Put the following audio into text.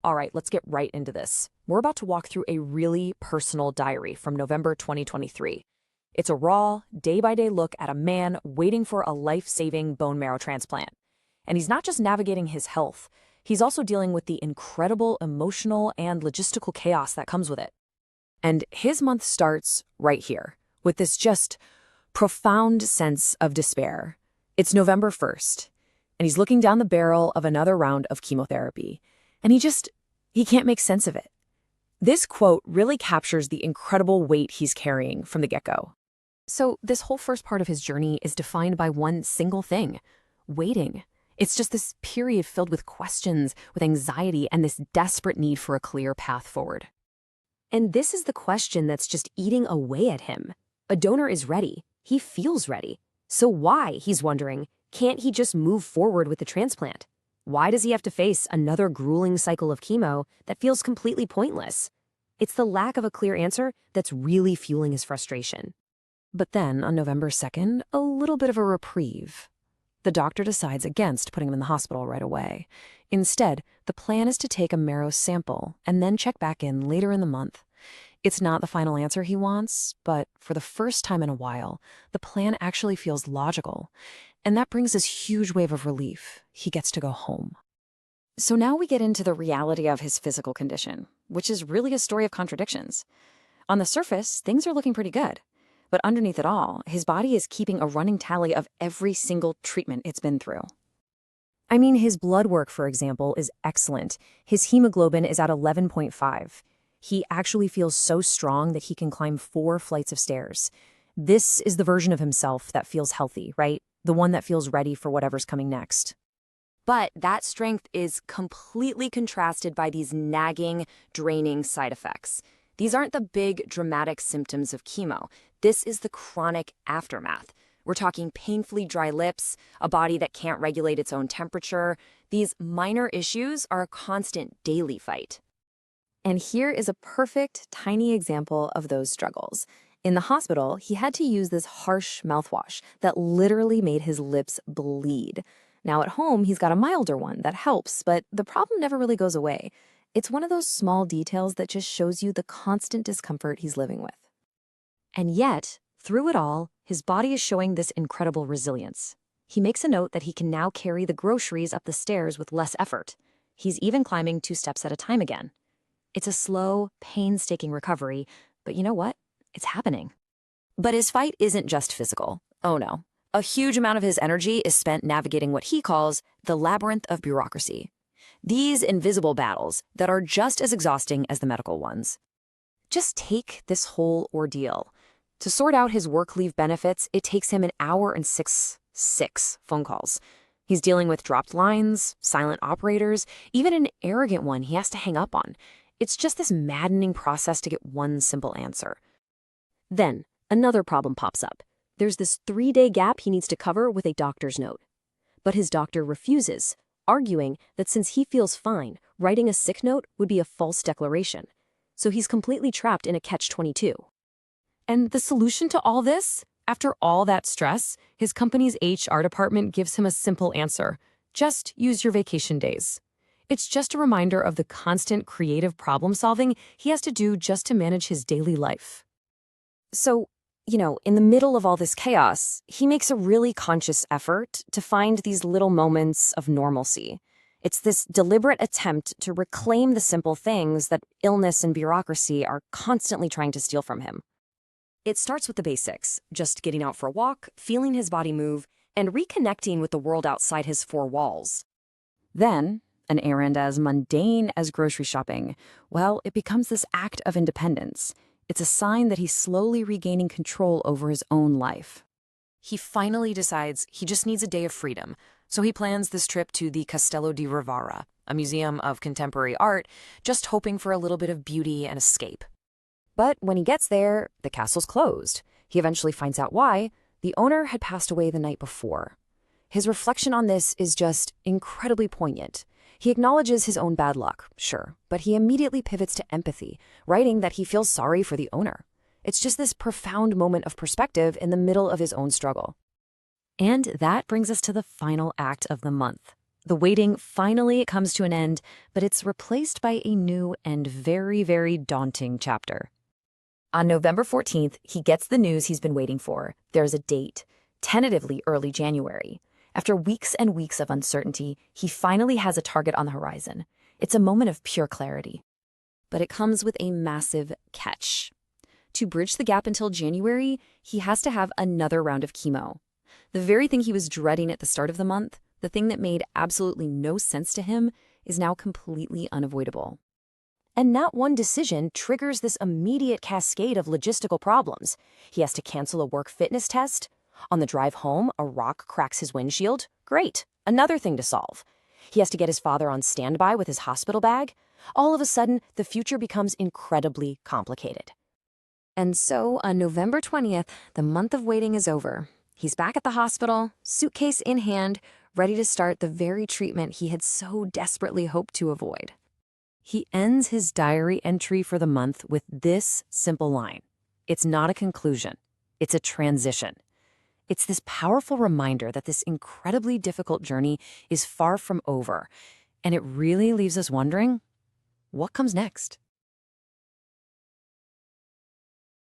All right, let's get right into this. We're about to walk through a really personal diary from November 2023. It's a raw, day-by-day look at a man waiting for a life-saving bone marrow transplant. And he's not just navigating his health, he's also dealing with the incredible emotional and logistical chaos that comes with it. And his month starts right here, with this just profound sense of despair. It's November 1st, and he's looking down the barrel of another round of chemotherapy, and he can't make sense of it. This quote really captures the incredible weight he's carrying from the get-go. So this whole first part of his journey is defined by one single thing: waiting. It's just this period filled with questions, with anxiety, and this desperate need for a clear path forward. And this is the question that's just eating away at him. A donor is ready. He feels ready. So why, he's wondering, can't he just move forward with the transplant? Why does he have to face another grueling cycle of chemo that feels completely pointless? It's the lack of a clear answer that's really fueling his frustration. But then, on November 2nd, a little bit of a reprieve. The doctor decides against putting him in the hospital right away. Instead, the plan is to take a marrow sample and then check back in later in the month. It's not the final answer he wants, but for the first time in a while, the plan actually feels logical. And that brings this huge wave of relief. He gets to go home. So now we get into the reality of his physical condition, which is really a story of contradictions. On the surface, things are looking pretty good. But underneath it all, his body is keeping a running tally of every single treatment it's been through. I mean, his blood work, for example, is excellent. His hemoglobin is at 11.5. He actually feels so strong that he can climb 4 flights of stairs. This is the version of himself that feels healthy, right? The one that feels ready for whatever's coming next. But that strength is completely contrasted by these nagging, draining side effects. These aren't the big, dramatic symptoms of chemo. This is the chronic aftermath. We're talking painfully dry lips, a body that can't regulate its own temperature. These minor issues are a constant daily fight. And here is a perfect, tiny example of those struggles. In the hospital, he had to use this harsh mouthwash that literally made his lips bleed. Now at home, he's got a milder one that helps, but the problem never really goes away. It's one of those small details that just shows you the constant discomfort he's living with. And yet, through it all, his body is showing this incredible resilience. He makes a note that he can now carry the groceries up the stairs with less effort. He's even climbing 2 steps at a time again. It's a slow, painstaking recovery, but you know what? It's happening. But his fight isn't just physical. Oh no. A huge amount of his energy is spent navigating what he calls the labyrinth of bureaucracy. These invisible battles that are just as exhausting as the medical ones. Just take this whole ordeal. To sort out his work leave benefits, it takes him an hour and six phone calls. He's dealing with dropped lines, silent operators, even an arrogant one he has to hang up on. It's just this maddening process to get one simple answer. Then, another problem pops up. There's this 3-day gap he needs to cover with a doctor's note. But his doctor refuses, arguing that since he feels fine, writing a sick note would be a false declaration. So he's completely trapped in a catch-22. And the solution to all this? After all that stress, his company's HR department gives him a simple answer. Just use your vacation days. It's just a reminder of the constant creative problem-solving he has to do just to manage his daily life. So, in the middle of all this chaos, he makes a really conscious effort to find these little moments of normalcy. It's this deliberate attempt to reclaim the simple things that illness and bureaucracy are constantly trying to steal from him. It starts with the basics, just getting out for a walk, feeling his body move, and reconnecting with the world outside his 4 walls. Then, an errand as mundane as grocery shopping, well, it becomes this act of independence. It's a sign that he's slowly regaining control over his own life. He finally decides he just needs a day of freedom, so he plans this trip to the Castello di Rovara, a museum of contemporary art, just hoping for a little bit of beauty and escape. But when he gets there, the castle's closed. He eventually finds out why. The owner had passed away the night before. His reflection on this is just incredibly poignant. He acknowledges his own bad luck, sure, but he immediately pivots to empathy, writing that he feels sorry for the owner. It's just this profound moment of perspective in the middle of his own struggle. And that brings us to the final act of the month, The waiting finally comes to an end, but it's replaced by a new and very, very daunting chapter. On November 14th, he gets the news he's been waiting for. There's a date, tentatively early January. After weeks and weeks of uncertainty, he finally has a target on the horizon. It's a moment of pure clarity. But it comes with a massive catch. To bridge the gap until January, he has to have another round of chemo. The very thing he was dreading at the start of the month, the thing that made absolutely no sense to him, is now completely unavoidable. And that one decision triggers this immediate cascade of logistical problems. He has to cancel a work fitness test. On the drive home, a rock cracks his windshield. Great, another thing to solve. He has to get his father on standby with his hospital bag. All of a sudden, the future becomes incredibly complicated. And so, on November 20th, the month of waiting is over. He's back at the hospital, suitcase in hand, ready to start the very treatment he had so desperately hoped to avoid. He ends his diary entry for the month with this simple line. It's not a conclusion. It's a transition. It's this powerful reminder that this incredibly difficult journey is far from over, and it really leaves us wondering, what comes next?